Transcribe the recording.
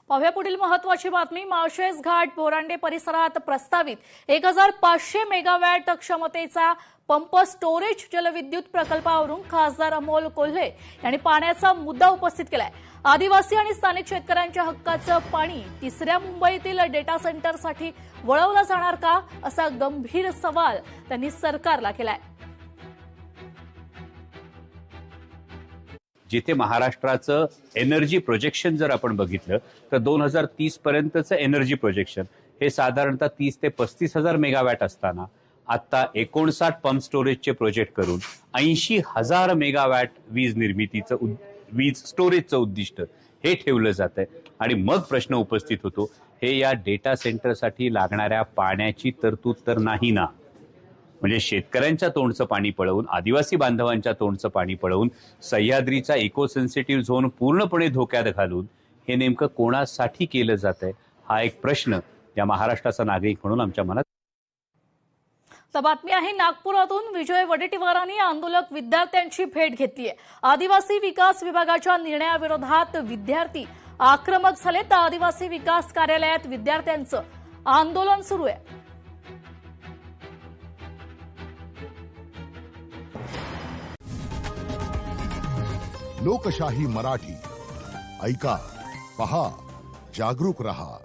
पाहूया पुढील महत्त्वाची बातमी। माळशेज घाट बोरांडे परिसरात प्रस्तावित 1500 मेगावॅट क्षमतेचा पंप स्टोरेज जलविद्युत प्रकल्पावरून खासदार अमोल कोल्हे यांनी पाण्याचा मुद्दा उपस्थित केलाय। आदिवासी आणि स्थानिक शेतकऱ्यांच्या हक्काचं पाणी तिसऱ्या मुंबईतील डेटा सेंटरसाठी वळवलं जाणार का, असा गंभीर सवाल त्यांनी सरकारला केलाय। जिथे महाराष्ट्राचं एनर्जी प्रोजेक्शन जर आपण बघितलं तर 2030 पर्यंतचं एनर्जी प्रोजेक्शन हे साधारणतः 30 ते 35,000 मेगावॅट असताना आता 59 पंप स्टोरेजचे प्रोजेक्ट करून 80,000 मेगावॅट वीज स्टोरेजचं उद्दिष्ट हे ठेवलं जातंय। आणि मग प्रश्न उपस्थित होतो, हे या डेटा सेंटरसाठी लागणाऱ्या पाण्याची तरतूद तर नाही ना। म्हणजे शेतकऱ्यांच्या तोंडचं पाणी पळवून, आदिवासी बांधवांच्या तोंडचं पाणी पळवून, सह्याद्रीचा इको सेन्सिटिव्ह झोन पूर्णपणे धोक्यात घालून हे नेमकं कोणासाठी केलं जातंय, हा एक प्रश्न या महाराष्ट्राचा नागरिक म्हणून आमच्या मनात। तर बातमी आहे नागपुरातून। विजय वडेट्टीवारांनी आंदोलक विद्यार्थ्यांची भेट घेतली आहे। आदिवासी विकास विभागाच्या निर्णयाविरोधात विद्यार्थी आक्रमक झाले, तर आदिवासी विकास कार्यालयात विद्यार्थ्यांचं आंदोलन सुरू आहे। लोकशाही मराठी ऐका, पहा, जागरूक रहा।